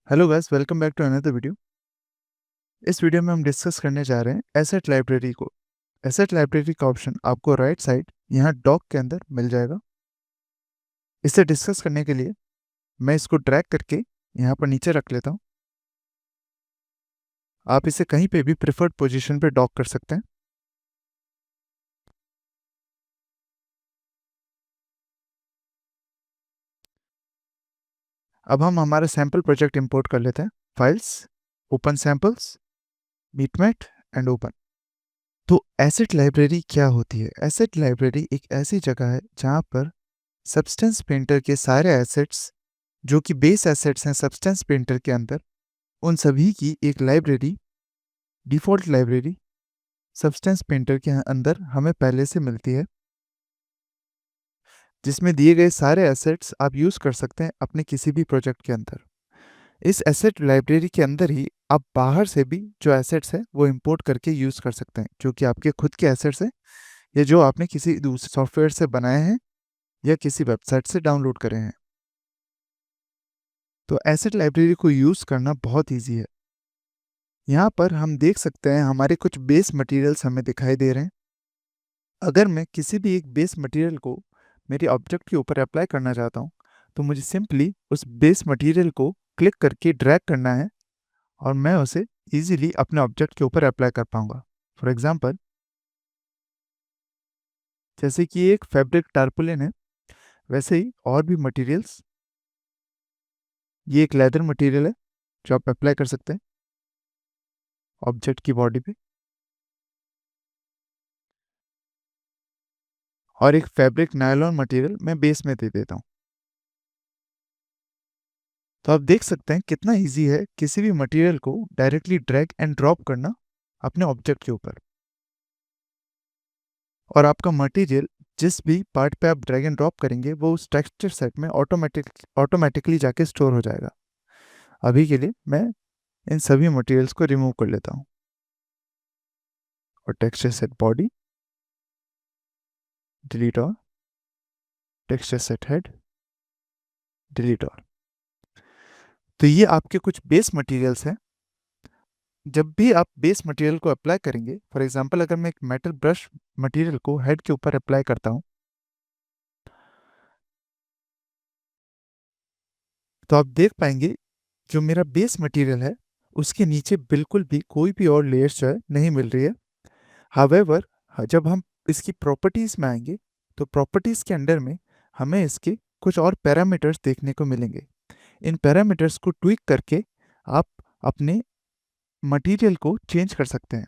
Hello guys, welcome back to another video. इस video में हम डिस्कस करने जा रहे हैं एसेट लाइब्रेरी को। एसेट लाइब्रेरी का ऑप्शन आपको राइट साइड यहाँ डॉक के अंदर मिल जाएगा। इसे डिस्कस करने के लिए मैं इसको ड्रैग करके यहाँ पर नीचे रख लेता हूँ। आप इसे कहीं पे भी प्रेफर्ड पोजीशन पे डॉक कर सकते हैं। अब हम हमारा सैम्पल प्रोजेक्ट इंपोर्ट कर लेते हैं। फाइल्स, ओपन सैम्पल्स, मीटमेट एंड ओपन। तो एसेट लाइब्रेरी क्या होती है? एसेट लाइब्रेरी एक ऐसी जगह है जहाँ पर सब्सटेंस पेंटर के सारे एसेट्स जो कि बेस एसेट्स हैं सब्सटेंस पेंटर के अंदर, उन सभी की एक library, default library substance painter के अंदर हमें पहले से मिलती है, जिसमें दिए गए सारे एसेट्स आप यूज़ कर सकते हैं अपने किसी भी प्रोजेक्ट के अंदर। इस एसेट लाइब्रेरी के अंदर ही आप बाहर से भी जो एसेट्स हैं वो इंपोर्ट करके यूज़ कर सकते हैं, जो कि आपके खुद के एसेट्स हैं या जो आपने किसी दूसरे सॉफ्टवेयर से बनाए हैं या किसी वेबसाइट से डाउनलोड करे हैं। तो एसेट लाइब्रेरी को यूज़ करना बहुत ईजी है। यहाँ पर हम देख सकते हैं हमारे कुछ बेस मटेरियल्स हमें दिखाई दे रहे हैं। अगर मैं किसी भी एक बेस मटेरियल को मेरे ऑब्जेक्ट के ऊपर अप्लाई करना चाहता हूँ, तो मुझे सिंपली उस बेस मटेरियल को क्लिक करके ड्रैग करना है और मैं उसे इजीली अपने ऑब्जेक्ट के ऊपर अप्लाई कर पाऊंगा। फॉर एग्जांपल, जैसे कि एक फैब्रिक टारपुलिन है, वैसे ही और भी मटेरियल्स। ये एक लेदर मटेरियल है जो आप अप्लाई कर सकते हैं ऑब्जेक्ट की बॉडी पे, और एक फैब्रिक नायलॉन मटेरियल मैं बेस में दे देता हूँ। तो आप देख सकते हैं कितना इजी है किसी भी मटेरियल को डायरेक्टली ड्रैग एंड ड्रॉप करना अपने ऑब्जेक्ट के ऊपर, और आपका मटेरियल जिस भी पार्ट पे आप ड्रैग एंड ड्रॉप करेंगे वो उस टेक्सचर सेट में ऑटोमेटिकली जाके स्टोर हो जाएगा। अभी के लिए मैं इन सभी मटेरियल्स को रिमूव कर लेता हूँ, और texture set body, delete all, texture set head, delete all. तो ये आपके कुछ बेस मटेरियल्स हैं। जब भी आप बेस मटेरियल को अप्लाई करेंगे, फॉर एग्जांपल अगर मैं एक मेटल ब्रश मटेरियल को हेड के ऊपर अप्लाई करता हूँ, तो आप देख पाएंगे जो मेरा बेस मटेरियल है उसके नीचे बिल्कुल भी कोई भी और लेयर्स जो है नहीं मिल रही है। हावेवर, जब हम इसकी प्रॉपर्टीज़ में आएंगे तो प्रॉपर्टीज़ के अंडर में हमें इसके कुछ और पैरामीटर्स देखने को मिलेंगे। इन पैरामीटर्स को ट्विक करके आप अपने मटेरियल को चेंज कर सकते हैं।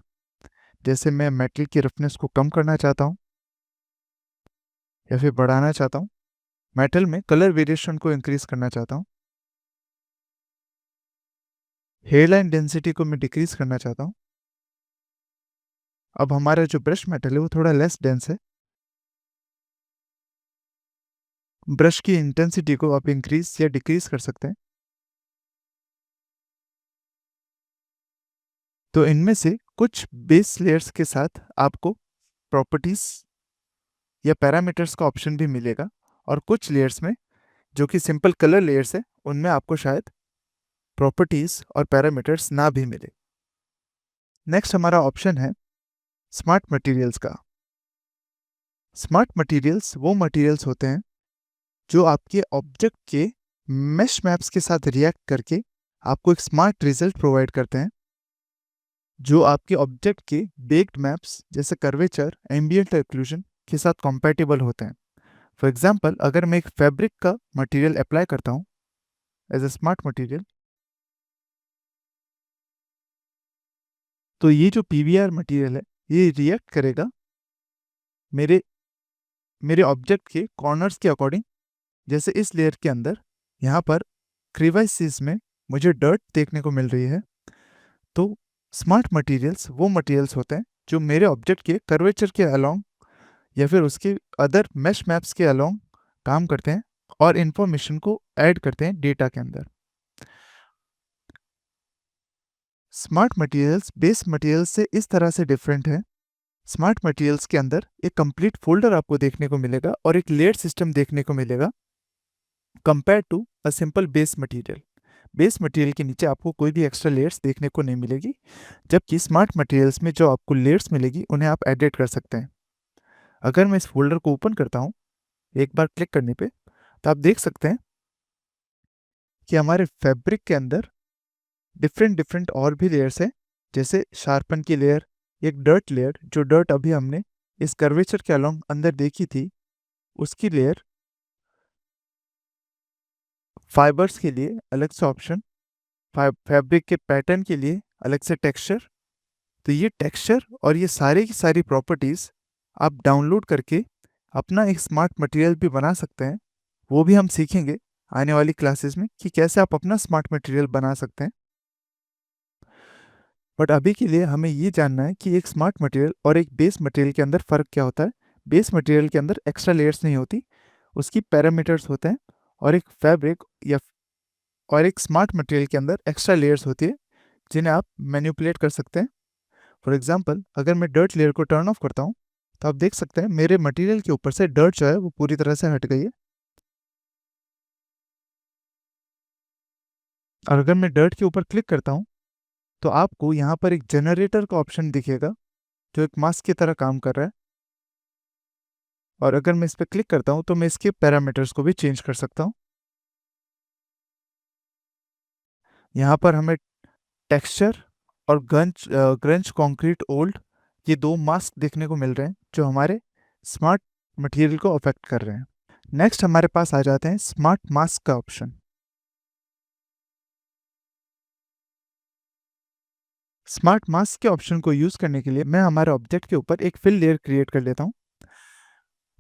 जैसे मैं मेटल की रफनेस को कम करना चाहता हूँ या फिर बढ़ाना चाहता हूँ, मेटल में कलर वेरिएशन को इंक्रीज करना चाहता हूँ, हेयरलाइन डेंसिटी को मैं डिक्रीज करना चाहता हूँ। अब हमारा जो ब्रश मेटल है वो थोड़ा लेस डेंस है, ब्रश की इंटेंसिटी को आप इंक्रीज या डिक्रीज कर सकते हैं। तो इनमें से कुछ बेस लेयर्स के साथ आपको प्रॉपर्टीज या पैरामीटर्स का ऑप्शन भी मिलेगा, और कुछ लेयर्स में जो कि सिंपल कलर लेयर्स है उनमें आपको शायद प्रॉपर्टीज और पैरामीटर्स ना भी मिले। नेक्स्ट हमारा ऑप्शन है स्मार्ट मटेरियल्स का। स्मार्ट मटेरियल्स वो मटेरियल्स होते हैं जो आपके ऑब्जेक्ट के मेश मैप्स के साथ रिएक्ट करके आपको एक स्मार्ट रिजल्ट प्रोवाइड करते हैं, जो आपके ऑब्जेक्ट के बेक्ड मैप्स जैसे कर्वेचर, एम्बिएंट एक्लूजन के साथ कंपैटिबल होते हैं। फॉर एग्जांपल, अगर मैं एक फैब्रिक का मटेरियल अप्लाई करता हूँ एज अ स्मार्ट मटेरियल, तो ये जो पीवीआर मटेरियल है ये रिएक्ट करेगा मेरे मेरे ऑब्जेक्ट के कॉर्नर्स के अकॉर्डिंग। जैसे इस लेयर के अंदर यहाँ पर क्रीवाइसिस में मुझे डर्ट देखने को मिल रही है, तो स्मार्ट मटेरियल्स वो मटेरियल्स होते हैं जो मेरे ऑब्जेक्ट के कर्वेचर के अलोंग या फिर उसके अदर मैश मैप्स के अलोंग काम करते हैं और इंफॉर्मेशन को ऐड करते हैं डेटा के अंदर। स्मार्ट मटेरियल्स बेस मटेरियल्स से इस तरह से डिफरेंट है। स्मार्ट मटेरियल्स के अंदर एक कंप्लीट फोल्डर आपको देखने को मिलेगा और एक लेयर सिस्टम देखने को मिलेगा compare to a simple base material. Base material के नीचे आपको कोई भी एक्स्ट्रा लेयर्स देखने को नहीं मिलेगी, जबकि स्मार्ट मटेरियल्स में जो आपको लेयर्स मिलेगी उन्हें आप एडिट कर सकते हैं। अगर मैं इस फोल्डर को ओपन करता हूँ एक बार क्लिक करने पे, तो आप देख सकते हैं कि हमारे फैब्रिक के अंदर डिफरेंट डिफरेंट और भी लेयर्स हैं, जैसे शार्पन की लेयर, एक डर्ट लेयर, जो डर्ट अभी हमने इस कर्वेचर के अलोंग अंदर देखी थी, उसकी लेयर, फाइबर्स के लिए अलग से ऑप्शन, फैब्रिक के पैटर्न के लिए अलग से टेक्सचर। तो ये टेक्सचर और ये सारी की सारी प्रॉपर्टीज़ आप डाउनलोड करके अपना एक स्मार्ट मटेरियल भी बना सकते हैं। वो भी हम सीखेंगे आने वाली क्लासेस में कि कैसे आप अपना स्मार्ट मटेरियल बना सकते हैं। बट अभी के लिए हमें ये जानना है कि एक स्मार्ट मटेरियल और एक बेस मटेरियल के अंदर फ़र्क क्या होता है। बेस मटेरियल के अंदर एक्स्ट्रा लेयर्स नहीं होती, उसकी पैरामीटर्स होते हैं, और एक फैब्रिक या और एक स्मार्ट मटेरियल के अंदर एक्स्ट्रा लेयर्स होती है जिन्हें आप मैनिपुलेट कर सकते हैं। फॉर एग्जांपल, अगर मैं डर्ट लेयर को टर्न ऑफ करता हूँ, तो आप देख सकते हैं मेरे मटेरियल के ऊपर से डर्ट जो है वो पूरी तरह से हट गई है। और अगर मैं डर्ट के ऊपर क्लिक करता हूँ, तो आपको यहाँ पर एक जनरेटर का ऑप्शन दिखेगा जो एक मास्क की तरह काम कर रहा है। और अगर मैं इस पर क्लिक करता हूँ तो मैं इसके पैरामीटर्स को भी चेंज कर सकता हूँ। यहाँ पर हमें टेक्सचर और ग्रंच कंक्रीट ओल्ड, ये दो मास्क देखने को मिल रहे हैं जो हमारे स्मार्ट मटेरियल को अफेक्ट कर रहे हैं। नेक्स्ट हमारे पास आ जाते हैं स्मार्ट मास्क का ऑप्शन। स्मार्ट मास्क के ऑप्शन को यूज़ करने के लिए मैं हमारे ऑब्जेक्ट के ऊपर एक फिल लेयर क्रिएट कर लेता हूँ।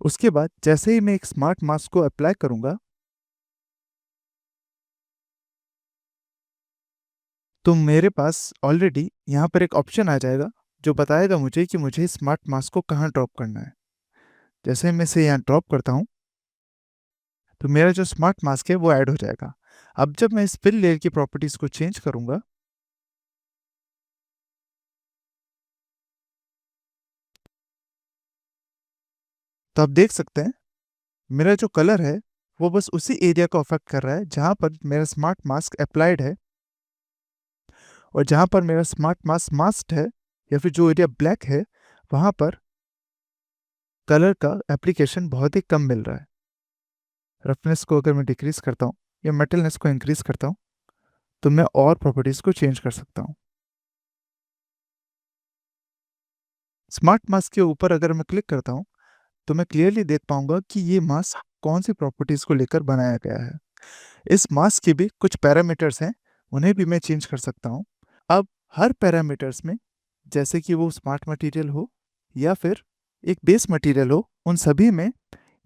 उसके बाद जैसे ही मैं एक स्मार्ट मास्क को अप्लाई करूँगा, तो मेरे पास ऑलरेडी यहाँ पर एक ऑप्शन आ जाएगा जो बताएगा मुझे कि मुझे स्मार्ट मास्क को कहाँ ड्रॉप करना है। जैसे मैं इसे यहाँ ड्रॉप करता हूँ, तो मेरा जो स्मार्ट मास्क है वो ऐड हो जाएगा। अब जब मैं इस फिल लेयर की प्रॉपर्टीज़ को चेंज करूँगा, तो आप देख सकते हैं मेरा जो कलर है वो बस उसी एरिया को अफेक्ट कर रहा है जहाँ पर मेरा स्मार्ट मास्क अप्लाइड है, और जहाँ पर मेरा स्मार्ट मास्क मास्क है या फिर जो एरिया ब्लैक है, वहाँ पर कलर का एप्लीकेशन बहुत ही कम मिल रहा है। रफनेस को अगर मैं डिक्रीज करता हूँ या मेटलनेस को इंक्रीज करता हूँ, तो मैं और प्रॉपर्टीज़ को चेंज कर सकता हूँ। स्मार्ट मास्क के ऊपर अगर मैं क्लिक करता हूँ, तो मैं क्लियरली देख पाऊंगा कि ये मास्क कौन सी प्रॉपर्टीज़ को लेकर बनाया गया है। इस मास्क के भी कुछ पैरामीटर्स हैं, उन्हें भी मैं चेंज कर सकता हूँ। अब हर पैरामीटर्स में, जैसे कि वो स्मार्ट मटेरियल हो या फिर एक बेस मटेरियल हो, उन सभी में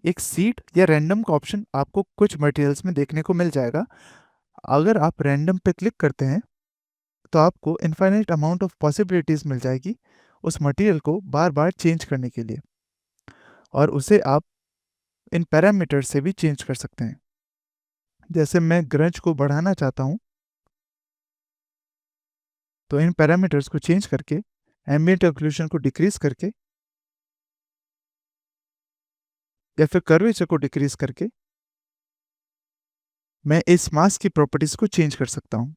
एक सीड या रैंडम का ऑप्शन आपको कुछ मटेरियल्स में देखने को मिल जाएगा। अगर आप रैंडम पे क्लिक करते हैं, तो आपको इनफाइनाइट अमाउंट ऑफ पॉसिबिलिटीज़ मिल जाएगी उस मटेरियल को बार बार चेंज करने के लिए, और उसे आप इन पैरामीटर से भी चेंज कर सकते हैं। जैसे मैं ग्रंज को बढ़ाना चाहता हूँ, तो इन पैरामीटर्स को चेंज करके, एम्बिएंट ऑक्लूजन को डिक्रीज करके या फिर कर्वेचर को डिक्रीज करके, मैं इस मास्क की प्रॉपर्टीज़ को चेंज कर सकता हूँ।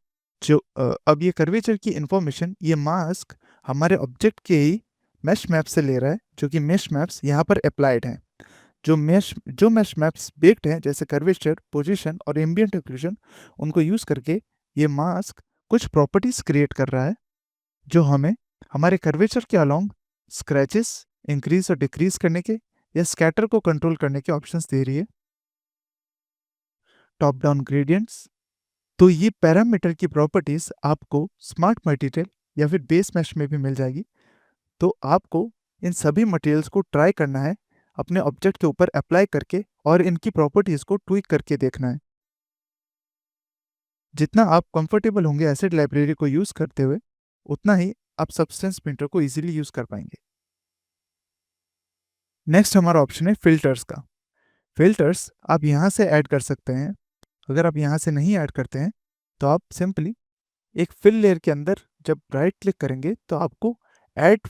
अब ये कर्वेचर की इंफॉर्मेशन ये मास्क हमारे ऑब्जेक्ट के ही मैश मैप से ले रहा है, जो कि मैश मैप्स यहाँ पर अप्लाइड हैं। जो मैश मैप्स बेक्ड हैं, जैसे कर्वेचर, पोजीशन और एम्बिएंट ऑक्लूजन, उनको यूज़ करके ये मास्क कुछ प्रॉपर्टीज़ क्रिएट कर रहा है जो हमें हमारे कर्वेचर के अलोंग स्क्रैचेस इंक्रीज और डिक्रीज करने के या स्कैटर को कंट्रोल करने के ऑप्शंस दे रही है। टॉप डाउन ग्रेडियंट्स, तो ये पैरामीटर की प्रॉपर्टीज आपको स्मार्ट मटेरियल या फिर बेस मैश में भी मिल जाएगी। तो आपको इन सभी मटेरियल्स को ट्राई करना है, अपने ऑब्जेक्ट के ऊपर अप्लाई करके, और इनकी प्रॉपर्टीज को ट्विक करके देखना है। जितना आप कंफर्टेबल होंगे एसिड लाइब्रेरी को यूज़ करते हुए, उतना ही आप सब्सटेंस प्रिंटर को इजीली यूज़ कर पाएंगे। नेक्स्ट हमारा ऑप्शन है फिल्टर्स का। फिल्टर्स आप यहाँ से ऐड कर सकते हैं। अगर आप यहाँ से नहीं ऐड करते हैं, तो आप सिंपली एक फिल लेयर के अंदर जब राइट क्लिक करेंगे, तो आपको ऐड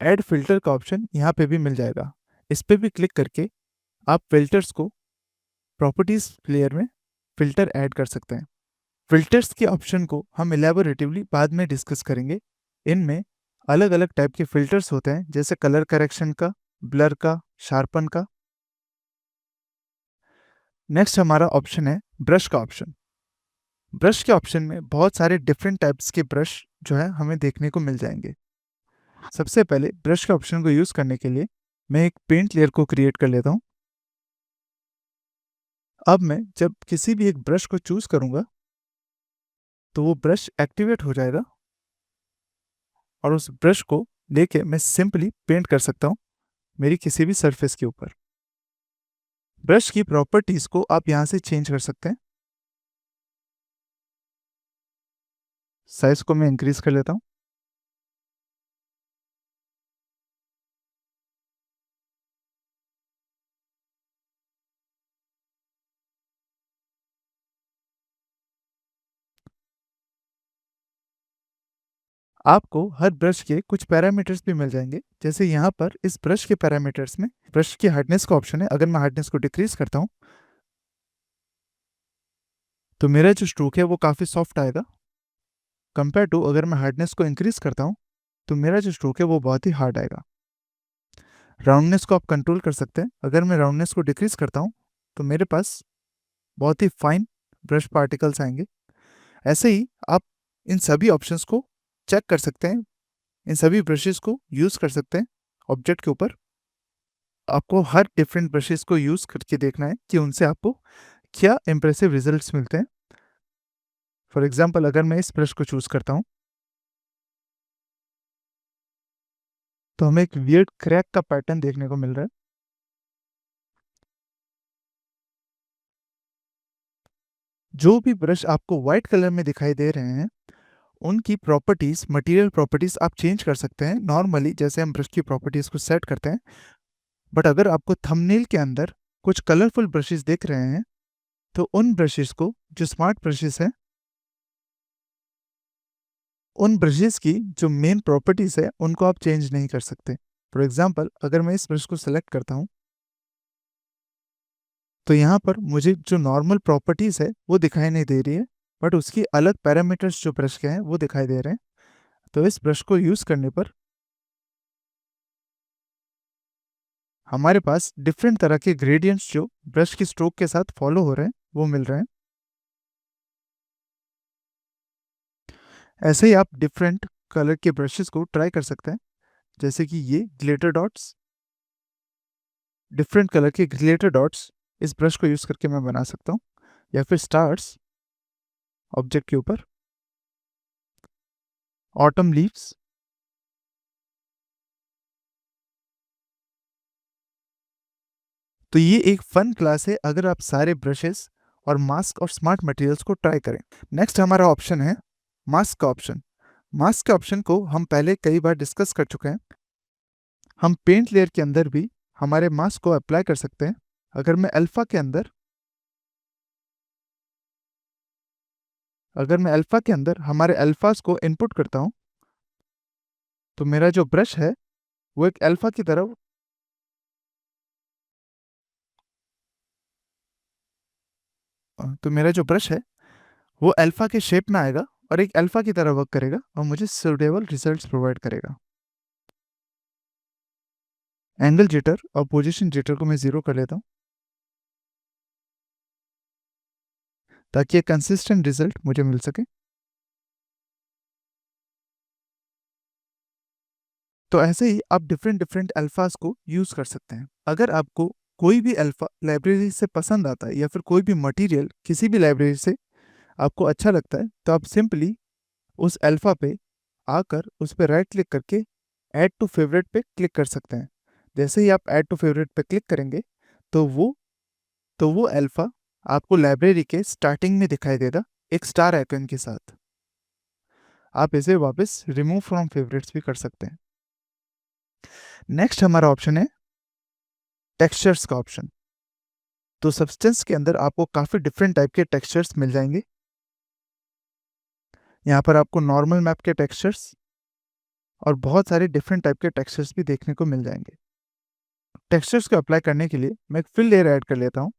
ऐड फिल्टर का ऑप्शन यहाँ पे भी मिल जाएगा। इस पे भी क्लिक करके आप फिल्टर्स को प्रॉपर्टीज लेयर में फिल्टर ऐड कर सकते हैं। फिल्टर्स के ऑप्शन को हम इलेबोरेटिवली बाद में डिस्कस करेंगे। इनमें अलग अलग टाइप के फिल्टर्स होते हैं, जैसे कलर करेक्शन का, ब्लर का, शार्पन का। नेक्स्ट हमारा ऑप्शन है ब्रश का ऑप्शन। ब्रश के ऑप्शन में बहुत सारे डिफरेंट टाइप्स के ब्रश जो है हमें देखने को मिल जाएंगे। सबसे पहले ब्रश के ऑप्शन को यूज करने के लिए मैं एक पेंट लेयर को क्रिएट कर लेता हूं। अब मैं जब किसी भी एक ब्रश को चूज करूंगा तो वो ब्रश एक्टिवेट हो जाएगा और उस ब्रश को लेके मैं सिंपली पेंट कर सकता हूं मेरी किसी भी सरफेस के ऊपर। ब्रश की प्रॉपर्टीज को आप यहां से चेंज कर सकते हैं। साइज को मैं इंक्रीज कर लेता हूं। आपको हर ब्रश के कुछ पैरामीटर्स भी मिल जाएंगे, जैसे यहाँ पर इस ब्रश के पैरामीटर्स में ब्रश की हार्डनेस का ऑप्शन है। अगर मैं हार्डनेस को डिक्रीज करता हूँ तो मेरा जो स्ट्रोक है वो काफ़ी सॉफ्ट आएगा, कंपेयर टू अगर मैं हार्डनेस को इंक्रीज करता हूँ तो मेरा जो स्ट्रोक है वो बहुत ही हार्ड आएगा। राउंडनेस को आप कंट्रोल कर सकते हैं। अगर मैं राउंडनेस को डिक्रीज करता हूँ तो मेरे पास बहुत ही फाइन ब्रश पार्टिकल्स आएंगे। ऐसे ही आप इन सभी ऑप्शंस को चेक कर सकते हैं, इन सभी ब्रशेस को यूज़ कर सकते हैं ऑब्जेक्ट के ऊपर। आपको हर डिफरेंट ब्रशेस को यूज़ करके देखना है कि उनसे आपको क्या इंप्रेसिव रिजल्ट्स मिलते हैं। फॉर एग्जाम्पल अगर मैं इस ब्रश को चूज़ करता हूँ तो हमें एक वियर्ड क्रैक का पैटर्न देखने को मिल रहा है। जो भी ब्रश आपको व्हाइट कलर में दिखाई दे रहे हैं उनकी प्रॉपर्टीज, मटेरियल प्रॉपर्टीज आप चेंज कर सकते हैं नॉर्मली, जैसे हम ब्रश की प्रॉपर्टीज को सेट करते हैं। बट अगर आपको थंबनेल के अंदर कुछ कलरफुल ब्रशेस दिख रहे हैं तो उन ब्रशेस को, जो स्मार्ट ब्रशेस हैं, उन ब्रशेस की जो मेन प्रॉपर्टीज है उनको आप चेंज नहीं कर सकते। फॉर एग्जाम्पल अगर मैं इस ब्रश को सेलेक्ट करता हूँ तो यहाँ पर मुझे जो नॉर्मल प्रॉपर्टीज है वो दिखाई नहीं दे रही है, बट उसकी अलग पैरामीटर्स जो ब्रश के हैं वो दिखाई दे रहे हैं। तो इस ब्रश को यूज करने पर हमारे पास डिफरेंट तरह के ग्रेडियंट्स जो ब्रश की स्ट्रोक के साथ फॉलो हो रहे हैं वो मिल रहे हैं। ऐसे ही आप डिफरेंट कलर के ब्रशेस को ट्राई कर सकते हैं, जैसे कि ये ग्लिटर डॉट्स, डिफरेंट कलर के ग्लिटर डॉट्स इस ब्रश को यूज करके मैं बना सकता हूँ, या फिर स्टार्स ऑब्जेक्ट के ऊपर, ऑटम लीव्स। तो ये एक फन क्लास है अगर आप सारे ब्रशेस और मास्क और स्मार्ट मटेरियल्स को ट्राई करें। नेक्स्ट हमारा ऑप्शन है मास्क का ऑप्शन। मास्क के ऑप्शन को हम पहले कई बार डिस्कस कर चुके हैं। हम पेंट लेयर के अंदर भी हमारे मास्क को अप्लाई कर सकते हैं। अगर मैं अल्फा के अंदर अगर मैं अल्फा के अंदर हमारे अल्फाज को इनपुट करता हूं तो मेरा जो ब्रश है वो एक अल्फा की तरफ तो मेरा जो ब्रश है वो अल्फा के शेप में आएगा और एक अल्फा की तरह वर्क करेगा और मुझे सुटेबल रिजल्ट्स प्रोवाइड करेगा। एंगल जिटर और पोजीशन जिटर को मैं जीरो कर लेता हूँ ताकि एक कंसिस्टेंट रिजल्ट मुझे मिल सके। तो ऐसे ही आप डिफरेंट डिफरेंट अल्फाज को यूज कर सकते हैं। अगर आपको कोई भी अल्फा लाइब्रेरी से पसंद आता है या फिर कोई भी मटेरियल किसी भी लाइब्रेरी से आपको अच्छा लगता है तो आप सिंपली उस अल्फा पे आकर उस पर राइट क्लिक करके ऐड टू फेवरेट पे क्लिक कर सकते हैं। जैसे ही आप ऐड टू फेवरेट पे क्लिक करेंगे तो वो अल्फा आपको लाइब्रेरी के स्टार्टिंग में दिखाई देगा एक स्टार आइकन के साथ। आप इसे वापस रिमूव फ्रॉम फेवरेट्स भी कर सकते हैं। नेक्स्ट हमारा ऑप्शन है टेक्सचर्स का ऑप्शन। तो सब्सटेंस के अंदर आपको काफ़ी डिफरेंट टाइप के टेक्सचर्स मिल जाएंगे। यहाँ पर आपको नॉर्मल मैप के टेक्सचर्स और बहुत सारे डिफरेंट टाइप के टेक्सचर्स भी देखने को मिल जाएंगे। टेक्सचर्स को अप्लाई करने के लिए मैं एक फिल लेयर ऐड कर लेता हूँ।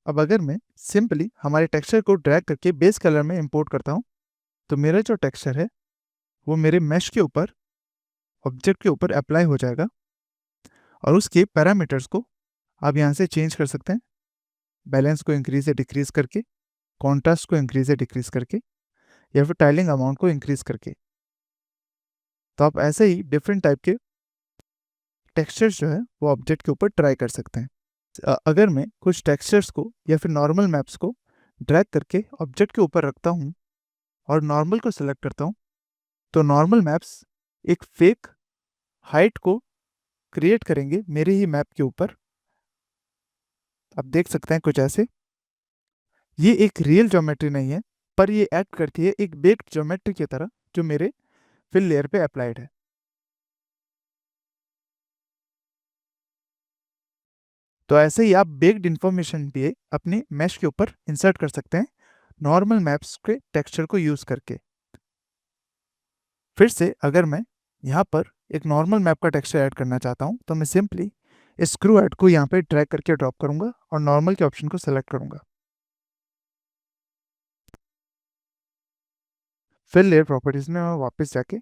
अब अगर मैं सिंपली हमारे टेक्सचर को ड्रैग करके बेस कलर में इंपोर्ट करता हूँ, तो मेरा जो टेक्सचर है वो मेरे मैश के ऊपर, ऑब्जेक्ट के ऊपर अप्लाई हो जाएगा, और उसके पैरामीटर्स को आप यहाँ से चेंज कर सकते हैं, बैलेंस को इंक्रीज या डिक्रीज करके, कॉन्ट्रास्ट को इंक्रीज या डिक्रीज करके, या फिर टाइलिंग अमाउंट को इंक्रीज करके। तो आप ऐसे ही डिफरेंट टाइप के टेक्सचर्स जो है वो ऑब्जेक्ट के ऊपर ट्राई कर सकते हैं। अगर मैं कुछ टेक्सचर्स को या फिर नॉर्मल मैप्स को ड्रैग करके ऑब्जेक्ट के ऊपर रखता हूँ और नॉर्मल को सिलेक्ट करता हूँ, तो नॉर्मल मैप्स एक फेक हाइट को क्रिएट करेंगे मेरे ही मैप के ऊपर। आप देख सकते हैं कुछ ऐसे। ये एक रियल ज्योमेट्री नहीं है, पर ये एक्ट करती है एक बेक्ड ज्योमेट्री की तरह, जो मेरे फिल लेयर पे अप्लाइड है। तो ऐसे ही आप बेक्ड इंफॉर्मेशन भी अपने मैश के ऊपर इंसर्ट कर सकते हैं नॉर्मल मैप्स के टेक्सचर को यूज करके। फिर से अगर मैं यहाँ पर एक नॉर्मल मैप का टेक्सचर ऐड करना चाहता हूँ, तो मैं सिंपली स्क्रू हेड को यहाँ पे ड्रैग करके ड्रॉप करूंगा और नॉर्मल के ऑप्शन को सेलेक्ट करूंगा। फिर लेयर प्रॉपर्टीज में मैं वापस जाके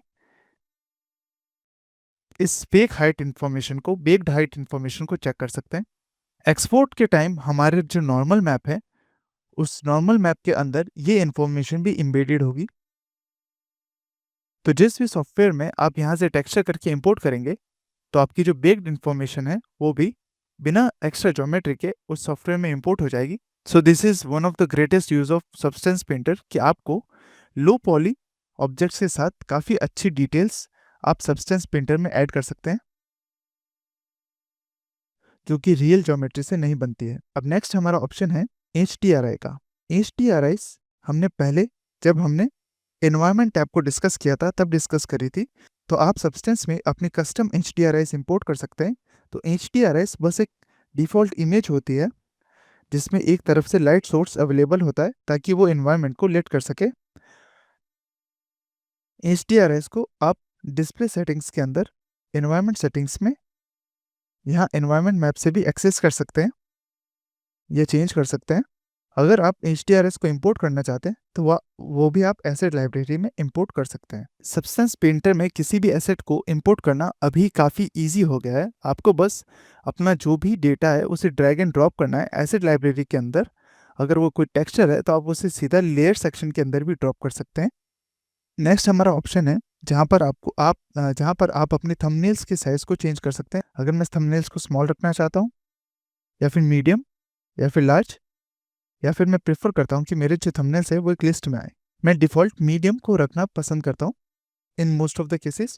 इस फेक हाइट इन्फॉर्मेशन को, बेक्ड हाइट इन्फॉर्मेशन को चेक कर सकते हैं। एक्सपोर्ट के टाइम हमारे जो नॉर्मल मैप है, उस नॉर्मल मैप के अंदर ये इन्फॉर्मेशन भी इम्बेडेड होगी। तो जिस भी सॉफ्टवेयर में आप यहाँ से टेक्सचर करके इंपोर्ट करेंगे, तो आपकी जो बेक्ड इन्फॉर्मेशन है वो भी बिना एक्स्ट्रा ज्योमेट्री के उस सॉफ्टवेयर में इंपोर्ट हो जाएगी। So this is one of the greatest use of substance painter, कि आपको लो पॉली ऑब्जेक्ट्स के साथ काफ़ी अच्छी डिटेल्स आप सब्सटेंस पेंटर में ऐड कर सकते हैं, जो कि रियल ज्योमेट्री से नहीं बनती है। अब नेक्स्ट हमारा ऑप्शन है HDRI का। HDRI हमने पहले, जब हमने एनवायरनमेंट टैब को डिस्कस किया था, तब डिस्कस करी थी। तो आप सब्सटेंस में अपनी कस्टम HDRI इंपोर्ट कर सकते हैं। तो HDRI बस एक डिफ़ॉल्ट इमेज होती है जिसमें एक तरफ से लाइट सोर्स अवेलेबल होता है, ताकि वो एनवायरनमेंट को लेट कर सके। HDRI को आप डिस्प्ले सेटिंग्स के अंदर एनवायरनमेंट सेटिंग्स में यहाँ एनवायरनमेंट मैप से भी एक्सेस कर सकते हैं, ये चेंज कर सकते हैं। अगर आप HDRI को इंपोर्ट करना चाहते हैं, तो वो भी आप एसेट लाइब्रेरी में इंपोर्ट कर सकते हैं। सब्सटेंस पेंटर में किसी भी एसेट को इंपोर्ट करना अभी काफ़ी इजी हो गया है। आपको बस अपना जो भी डेटा है उसे ड्रैग एंड ड्रॉप करना है एसेट लाइब्रेरी के अंदर। अगर वो कोई टेक्सचर है, तो आप उसे सीधा लेयर सेक्शन के अंदर भी ड्रॉप कर सकते हैं। नेक्स्ट हमारा ऑप्शन है जहाँ पर आप अपने थंबनेल्स के साइज को चेंज कर सकते हैं। अगर मैं थंबनेल्स को स्मॉल रखना चाहता हूँ, या फिर मीडियम, या फिर लार्ज, या फिर मैं प्रेफर करता हूँ कि मेरे जो थंबनेल्स है वो एक लिस्ट में आए। मैं डिफ़ॉल्ट मीडियम को रखना पसंद करता हूँ in most of the cases.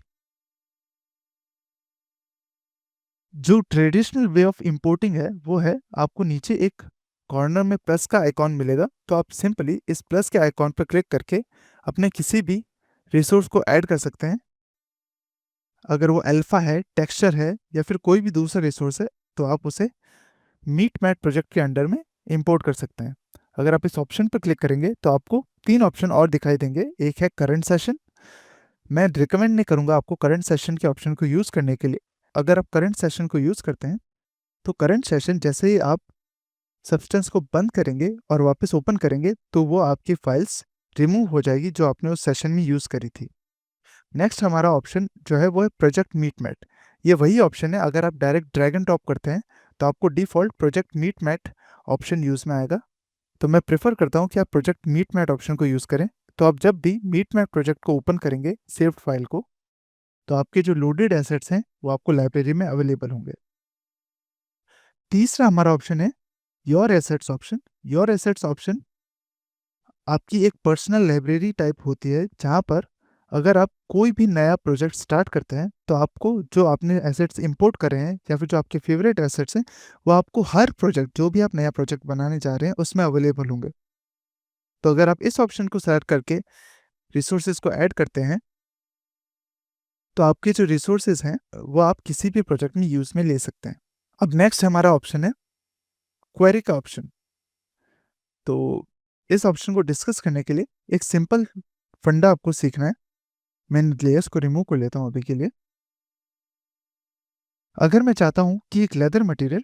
जो ट्रेडिशनल वे ऑफ इंपोर्टिंग है वो है, आपको नीचे एक कॉर्नर में प्लस का आइकॉन मिलेगा, तो आप सिंपली इस प्लस के आइकॉन पर क्लिक करके अपने किसी भी रिसोर्स को ऐड कर सकते हैं। अगर वो अल्फा है, टेक्सचर है, या फिर कोई भी दूसरा रिसोर्स है, तो आप उसे मीट मैट प्रोजेक्ट के अंडर में इंपोर्ट कर सकते हैं। अगर आप इस ऑप्शन पर क्लिक करेंगे, तो आपको 3 ऑप्शन और दिखाई देंगे। एक है करंट सेशन। मैं रिकमेंड नहीं करूँगा आपको करंट सेशन के ऑप्शन को यूज़ करने के लिए। अगर आप करंट सेशन को यूज़ करते हैं, तो करंट सेशन जैसे ही आप सब्सटेंस को बंद करेंगे और वापस ओपन करेंगे, तो वो आपकी फाइल्स रिमूव हो जाएगी जो आपने उस सेशन में यूज़ करी थी। नेक्स्ट हमारा ऑप्शन जो है वो है प्रोजेक्ट मीट मैट। ये वही ऑप्शन है, अगर आप डायरेक्ट ड्रैग एंड ड्रॉप करते हैं, तो आपको default project Meet Mat option use में आएगा। तो मैं प्रेफर करता हूँ कि आप प्रोजेक्ट मीट मैट ऑप्शन को यूज़ करें। तो आप जब भी मीट मैट प्रोजेक्ट को ओपन करेंगे, सेव्ड फाइल को, तो आपके जो लोडेड एसेट्स हैं वो आपको लाइब्रेरी में अवेलेबल होंगे। तीसरा हमारा ऑप्शन है your assets option. Your assets option आपकी एक पर्सनल लाइब्रेरी टाइप होती है, जहाँ पर अगर आप कोई भी नया प्रोजेक्ट स्टार्ट करते हैं, तो आपको जो आपने एसेट्स इंपोर्ट करे हैं या फिर जो आपके फेवरेट एसेट्स हैं, वो आपको हर प्रोजेक्ट, जो भी आप नया प्रोजेक्ट बनाने जा रहे हैं, उसमें अवेलेबल होंगे। तो अगर आप इस ऑप्शन को सेलेक्ट करके रिसोर्सेज को ऐड करते हैं, तो आपके जो रिसोर्सेज हैं वो आप किसी भी प्रोजेक्ट में यूज़ में ले सकते हैं। अब नेक्स्ट हमारा ऑप्शन है क्वेरी का ऑप्शन। तो इस ऑप्शन को डिस्कस करने के लिए एक सिंपल फंडा आपको सीखना है। मैं लेयर्स को रिमूव कर लेता हूँ अभी के लिए। अगर मैं चाहता हूँ कि एक लेदर मटेरियल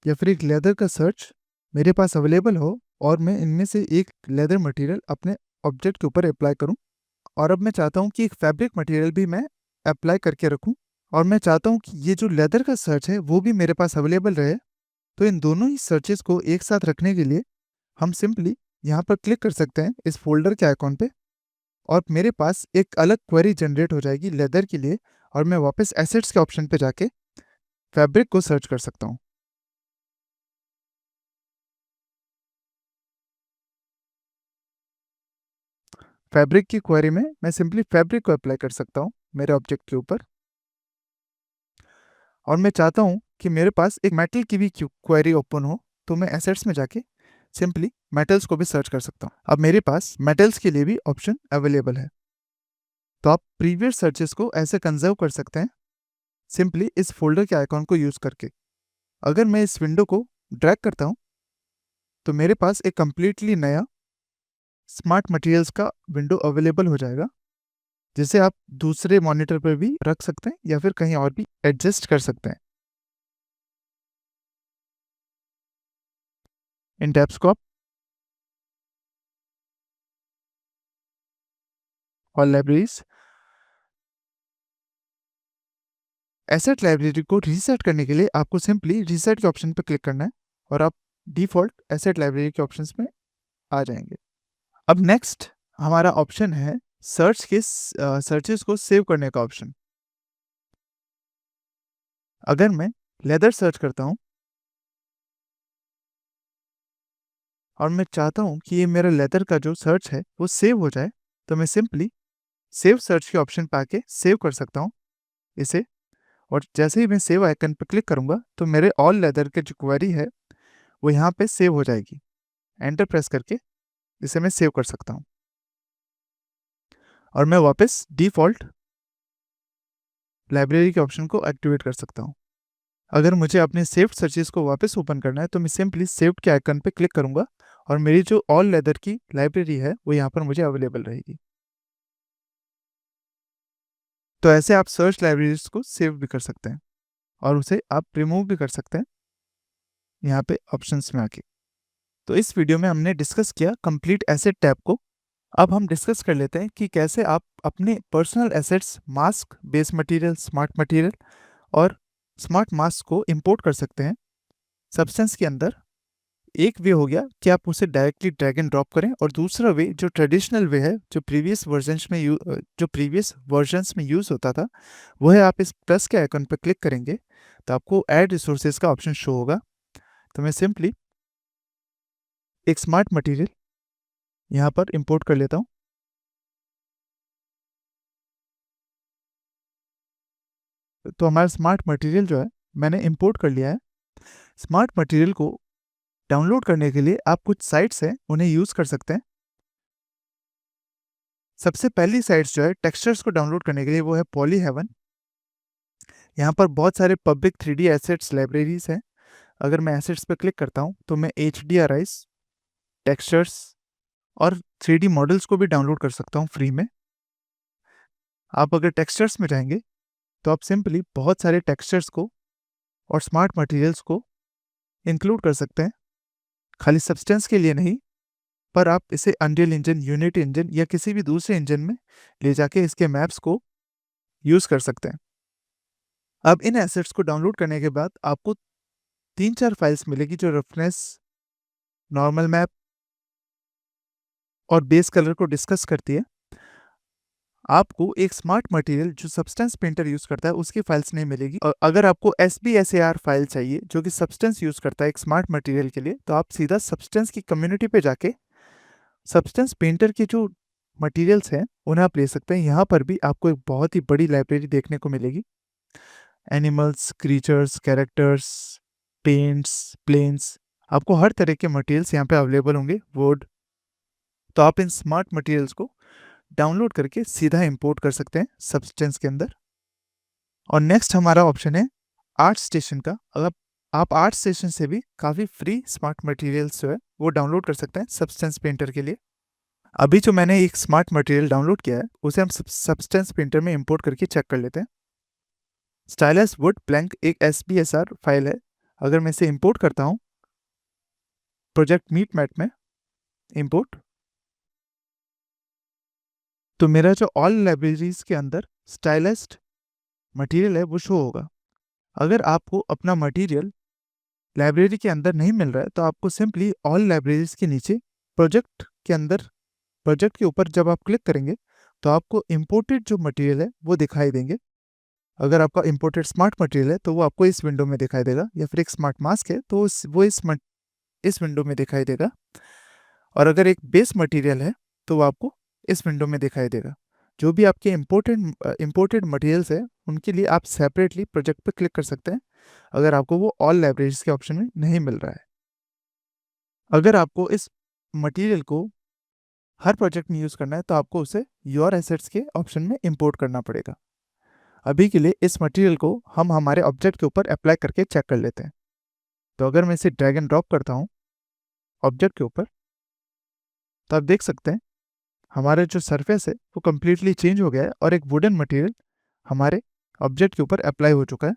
या फिर एक लेदर का सर्च मेरे पास अवेलेबल हो और मैं इनमें से एक लेदर मटेरियल अपने ऑब्जेक्ट के ऊपर अप्लाई करूं। और अब मैं चाहता हूं कि एक फैब्रिक मटेरियल भी मैं अप्लाई करके रखूं। और मैं चाहता हूं कि ये जो लेदर का सर्च है वो भी मेरे पास अवेलेबल रहे। तो इन दोनों ही सर्चेस को एक साथ रखने के लिए हम सिंपली यहाँ पर क्लिक कर सकते हैं इस फोल्डर के आइकॉन पे, और मेरे पास एक अलग क्वेरी जनरेट हो जाएगी लेदर के लिए, और मैं वापस एसेट्स के ऑप्शन पे जाके फैब्रिक को सर्च कर सकता हूँ। फैब्रिक की क्वेरी में मैं सिंपली फैब्रिक को अप्लाई कर सकता हूँ मेरे ऑब्जेक्ट के ऊपर। और मैं चाहता हूँ कि मेरे पास एक मेटल की भी क्वेरी ओपन हो, तो मैं एसेट्स में जाके सिंपली मेटल्स को भी सर्च कर सकता हूँ। अब मेरे पास मेटल्स के लिए भी ऑप्शन अवेलेबल है। तो आप प्रीवियस सर्चेस को ऐसे कंजर्व कर सकते हैं सिंपली इस फोल्डर के आइकॉन को यूज़ करके। अगर मैं इस विंडो को ड्रैग करता हूँ तो मेरे पास एक कंप्लीटली नया स्मार्ट मटेरियल्स का विंडो अवेलेबल हो जाएगा, जिसे आप दूसरे मॉनिटर पर भी रख सकते हैं या फिर कहीं और भी एडजस्ट कर सकते हैं। इन टैब्स को आप और लाइब्रेरीज, एसेट लाइब्रेरी को रीसेट करने के लिए आपको सिंपली रीसेट के ऑप्शन पर क्लिक करना है और आप डिफ़ॉल्ट एसेट लाइब्रेरी के ऑप्शंस में आ जाएंगे। अब नेक्स्ट हमारा ऑप्शन है सर्च के सर्चेस को सेव करने का ऑप्शन। अगर मैं लेदर सर्च करता हूँ और मैं चाहता हूँ कि ये मेरा लेदर का जो सर्च है वो सेव हो जाए, तो मैं सिंपली सेव सर्च के ऑप्शन पे आके सेव कर सकता हूँ इसे। और जैसे ही मैं सेव आइकन पर क्लिक करूँगा तो मेरे ऑल लेदर के जो क्वेरी है वो यहाँ पे सेव हो जाएगी। एंटर प्रेस करके इसे मैं सेव कर सकता हूँ और मैं वापस डिफ़ॉल्ट लाइब्रेरी के ऑप्शन को एक्टिवेट कर सकता हूँ। अगर मुझे अपने सेव्ड सर्चेस को वापस ओपन करना है तो मैं सिंपली सेव्ड के आइकन पे क्लिक करूँगा और मेरी जो ऑल लेदर की लाइब्रेरी है वो यहाँ पर मुझे अवेलेबल रहेगी। तो ऐसे आप सर्च लाइब्रेरीज को सेव भी कर सकते हैं और उसे आप रिमूव भी कर सकते हैं यहाँ पे ऑप्शंस में आके। तो इस वीडियो में हमने डिस्कस किया कंप्लीट एसेट टैब को। अब हम डिस्कस कर लेते हैं कि कैसे आप अपने personal assets, mask, base material, smart material और स्मार्ट मास्क को इंपोर्ट कर सकते हैं सब्सटेंस के अंदर। एक वे हो गया कि आप उसे डायरेक्टली ड्रैग एंड ड्रॉप करें, और दूसरा वे जो ट्रेडिशनल वे है जो प्रीवियस वर्जन्स में यूज़ होता था, वो है आप इस प्लस के आइकन पर क्लिक करेंगे तो आपको ऐड रिसोर्सेज का ऑप्शन शो होगा। तो मैं सिंपली एक स्मार्ट मटेरियल यहाँ पर इंपोर्ट कर लेता हूँ। तो हमारा स्मार्ट मटेरियल जो है मैंने इंपोर्ट कर लिया है। स्मार्ट मटेरियल को डाउनलोड करने के लिए आप कुछ साइट्स हैं उन्हें यूज़ कर सकते हैं। सबसे पहली साइट्स जो है टेक्सचर्स को डाउनलोड करने के लिए वो है पॉली हेवन। यहाँ पर बहुत सारे पब्लिक 3D एसेट्स लाइब्रेरीज हैं। अगर मैं एसेट्स पर क्लिक करता हूँ तो मैं HDRIs, टेक्सचर्स और 3D मॉडल्स को भी डाउनलोड कर सकता हूँ फ्री में। आप अगर टेक्सचर्स में जाएंगे तो आप सिंपली बहुत सारे टेक्सचर्स को और स्मार्ट मटेरियल्स को इंक्लूड कर सकते हैं, खाली सब्सटेंस के लिए नहीं, पर आप इसे अनरियल इंजन, यूनिटी इंजन या किसी भी दूसरे इंजन में ले जाके इसके मैप्स को यूज़ कर सकते हैं। अब इन एसेट्स को डाउनलोड करने के बाद आपको 3-4 फाइल्स मिलेगी जो रफनेस, नॉर्मल मैप और बेस कलर को डिस्कस करती है। आपको एक स्मार्ट मटेरियल जो सब्सटेंस पेंटर यूज़ करता है उसकी फाइल्स नहीं मिलेगी। और अगर आपको SBSAR फाइल चाहिए जो कि सब्सटेंस यूज़ करता है एक स्मार्ट मटेरियल के लिए, तो आप सीधा सब्सटेंस की कम्युनिटी पे जाके सब्सटेंस पेंटर के जो मटेरियल्स हैं उन्हें आप ले सकते हैं। यहाँ पर भी आपको एक बहुत ही बड़ी लाइब्रेरी देखने को मिलेगी। Animals, creatures, characters, paints, planes, आपको हर तरह के मटेरियल्स यहाँ पे अवेलेबल होंगे। वर्ड, तो आप इन स्मार्ट मटेरियल्स को डाउनलोड करके सीधा इंपोर्ट कर सकते हैं सब्सटेंस के अंदर। और नेक्स्ट हमारा ऑप्शन है आर्ट स्टेशन का। अगर आप आर्ट स्टेशन से भी काफ़ी फ्री स्मार्ट मटेरियल्स जो है वो डाउनलोड कर सकते हैं सब्सटेंस पेंटर के लिए। अभी जो मैंने एक स्मार्ट मटेरियल डाउनलोड किया है उसे हम सब्सटेंस पेंटर में इंपोर्ट करके चेक कर लेते हैं। स्टाइलस वुड प्लैंक एक SBSR फाइल है। अगर मैं इसे इंपोर्ट करता हूँ प्रोजेक्ट मीट मैट में, इंपोर्ट, तो मेरा जो ऑल लाइब्रेरीज के अंदर स्टाइलिस्ट मटेरियल है वो शो होगा। अगर आपको अपना मटेरियल लाइब्रेरी के अंदर नहीं मिल रहा है तो आपको सिंपली ऑल लाइब्रेरीज के नीचे प्रोजेक्ट के अंदर, प्रोजेक्ट के ऊपर जब आप क्लिक करेंगे तो आपको इंपोर्टेड जो मटेरियल है वो दिखाई देंगे। अगर आपका इंपोर्टेड स्मार्ट मटेरियल है तो वो आपको इस विंडो में दिखाई देगा, या फिर एक स्मार्ट मास्क है तो वो इस विंडो में दिखाई देगा। और अगर एक बेस मटेरियल है तो वो आपको इस विंडो में दिखाई देगा। जो भी आपके इंपोर्टेड मटेरियल्स है उनके लिए आप सेपरेटली प्रोजेक्ट पे क्लिक कर सकते हैं, अगर आपको वो ऑल लाइब्रेरीज के ऑप्शन में नहीं मिल रहा है। अगर आपको इस मटेरियल को हर प्रोजेक्ट में यूज़ करना है तो आपको उसे योर एसेट्स के ऑप्शन में इंपोर्ट करना पड़ेगा। अभी के लिए इस मटेरियल को हम हमारे ऑब्जेक्ट के ऊपर अप्लाई करके चेक कर लेते हैं। तो अगर मैं इसे ड्रैग एंड ड्रॉप करता हूँ ऑब्जेक्ट के ऊपर, तो आप देख सकते हैं हमारा जो सरफेस है वो कम्प्लीटली चेंज हो गया है और एक वुडन मटेरियल हमारे ऑब्जेक्ट के ऊपर अप्लाई हो चुका है।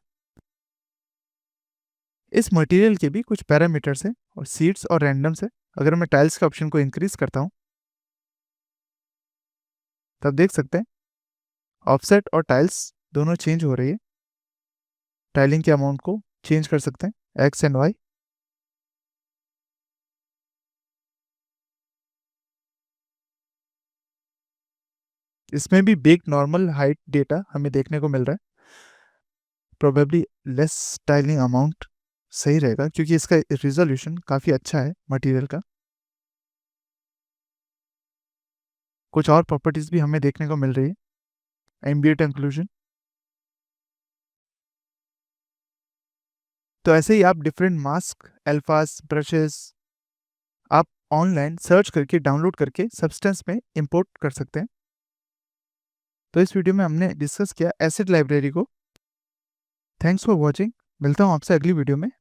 इस मटेरियल के भी कुछ पैरामीटर्स हैं और सीड्स और रैंडम्स है। अगर मैं टाइल्स के ऑप्शन को इंक्रीज करता हूँ तब देख सकते हैं ऑफसेट और टाइल्स दोनों चेंज हो रही है। टाइलिंग के अमाउंट को चेंज कर सकते हैं एक्स एंड वाई। इसमें भी बेक नॉर्मल हाइट डेटा हमें देखने को मिल रहा है। प्रोबेबली लेस टाइलिंग अमाउंट सही रहेगा क्योंकि इसका रिजोल्यूशन काफ़ी अच्छा है मटेरियल का। कुछ और प्रॉपर्टीज भी हमें देखने को मिल रही है, एम्बिएंट इंक्लूजन। तो ऐसे ही आप डिफरेंट मास्क, अल्फास, ब्रशेस आप ऑनलाइन सर्च करके डाउनलोड करके सब्सटेंस में इंपोर्ट कर सकते हैं। तो इस वीडियो में हमने डिस्कस किया एसिड लाइब्रेरी को। Thanks for watching. मिलता हूँ आपसे अगली वीडियो में।